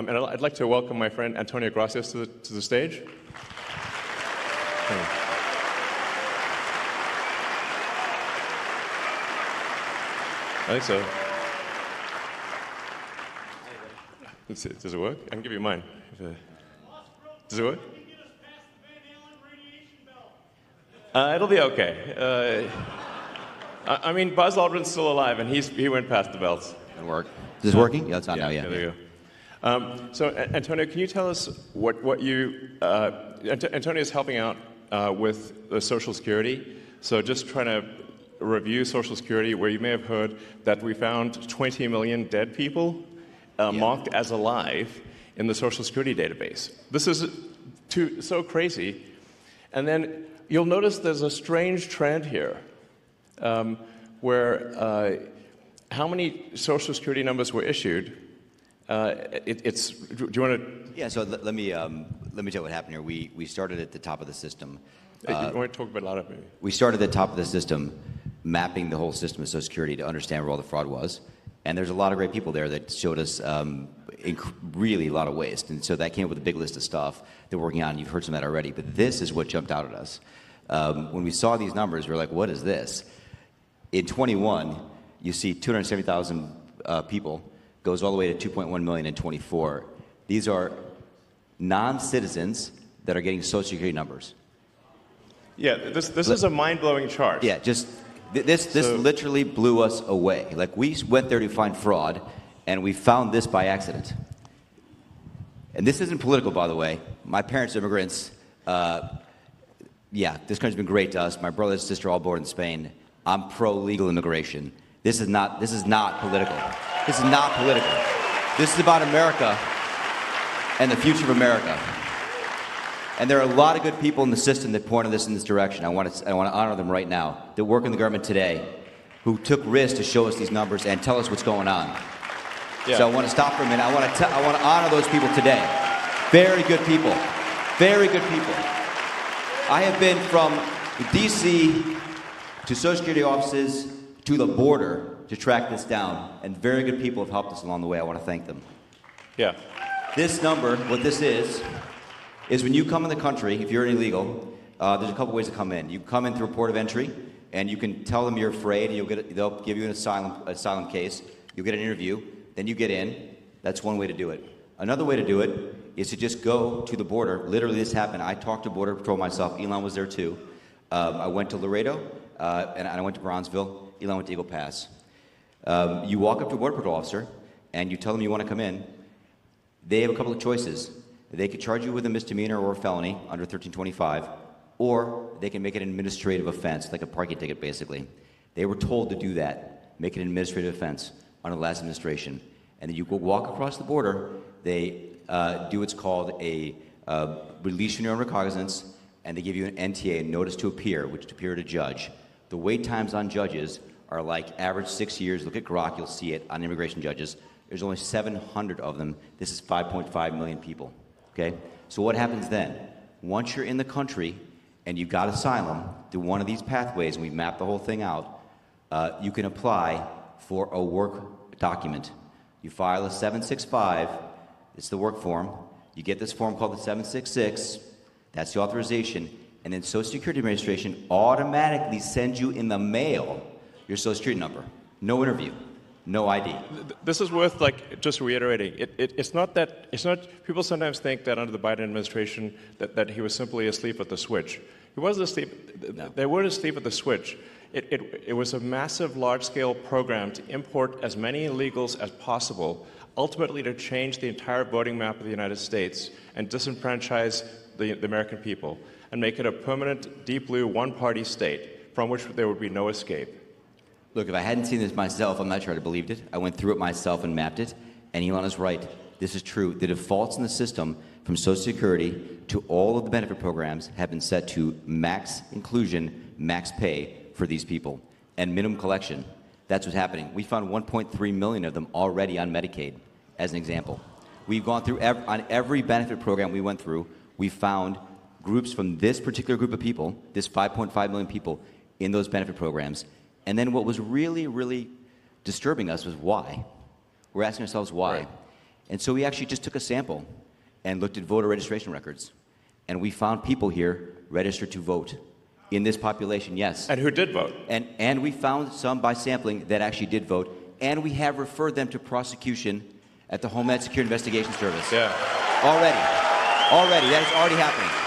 And I'd like to welcome my friend Antonio Gracias to the stage. I think so. Does it work? I can give you mine. Does it work? It'll be okay. I mean, Buzz Aldrin's still alive, and he went past the belts. It'll work. Is this working? Yeah, it's on now, yeah. There you go. So, Antonio, can you tell us what you... Antonio is helping out with the Social Security. So just trying to review Social Security, where you may have heard that we found 20 million dead people marked as alive in the Social Security database. This is so crazy. And then you'll notice there's a strange trend here where how many Social Security numbers were issued. Do you want to? Yeah. So let me tell you what happened here. We started at the top of the system. You want to talk about a lot of it? We started at the top of the system, mapping the whole system of Social Security to understand where all the fraud was. And there's a lot of great people there that showed us really a lot of waste. And so that came up with a big list of stuff that we're working on. You've heard some of that already. But this is what jumped out at us. When we saw these numbers, we were like, what is this? In 21, you see 270,000 people. Goes all the way to 2.1 million in 24. These are non-citizens that are getting Social Security numbers. Yeah, this is a mind-blowing chart. Yeah, just this literally blew us away. Like, we went there to find fraud, and we found this by accident. And this isn't political, by the way. My parents are immigrants. Yeah, this country's been great to us. My brother and sister all born in Spain. I'm pro-legal immigration. This is not political. This is not political. This is about America and the future of America. And there are a lot of good people in the system that pointed this in this direction. I want to honor them right now, that work in the government today, who took risks to show us these numbers and tell us what's going on. Yeah. So I want to stop for a minute. I want to honor those people today. Very good people. Very good people. I have been from D.C. to Social Security offices to the border to track this down, and very good people have helped us along the way. I want to thank them. Yeah. This number, what this is when you come in the country, if you're an illegal, there's a couple ways to come in. You come in through a port of entry, and you can tell them you're afraid, and they'll give you an asylum case. You'll get an interview, then you get in. That's one way to do it. Another way to do it is to just go to the border. Literally, this happened. I talked to Border Patrol myself. Elon was there too. I went to Laredo, and I went to Bronzeville. Elon went to Eagle Pass. You walk up to a Border Patrol officer, and you tell them you want to come in. They have a couple of choices. They could charge you with a misdemeanor or a felony under 1325, or they can make it an administrative offense, like a parking ticket, basically. They were told to do that, make it an administrative offense under the last administration. And then you go walk across the border. They do what's called a release from your own recognizance, and they give you an NTA, a notice to appear, which to appear at a judge. The wait times on judges are like average 6 years. Look at Grok, you'll see it on immigration judges. There's only 700 of them. This is 5.5 million people, okay? So what happens then? Once you're in the country and you got asylum through one of these pathways, and we map the whole thing out, you can apply for a work document. You file a 765, it's the work form. You get this form called the 766, that's the authorization, and then Social Security Administration automatically sends you in the mail your Social Security number. No interview, no ID. This is worth just reiterating. It's not people sometimes think that under the Biden administration that he was simply asleep at the switch. He wasn't asleep. No. They weren't asleep at the switch. It was a massive, large-scale program to import as many illegals as possible, ultimately to change the entire voting map of the United States and disenfranchise the American people and make it a permanent, deep blue, one-party state from which there would be no escape. Look, if I hadn't seen this myself, I'm not sure I'd have believed it. I went through it myself and mapped it, and Elon is right. This is true. The defaults in the system from Social Security to all of the benefit programs have been set to max inclusion, max pay for these people, and minimum collection. That's what's happening. We found 1.3 million of them already on Medicaid, as an example. We've gone through, on every benefit program we went through, we found groups from this particular group of people, this 5.5 million people, in those benefit programs. And then what was really, really disturbing us was why. We're asking ourselves why. Right. And so we actually just took a sample and looked at voter registration records. And we found people here registered to vote. In this population, yes. And who did vote? And we found some by sampling that actually did vote. And we have referred them to prosecution at the Homeland Security Investigation Service. Yeah. Already. That is already happening.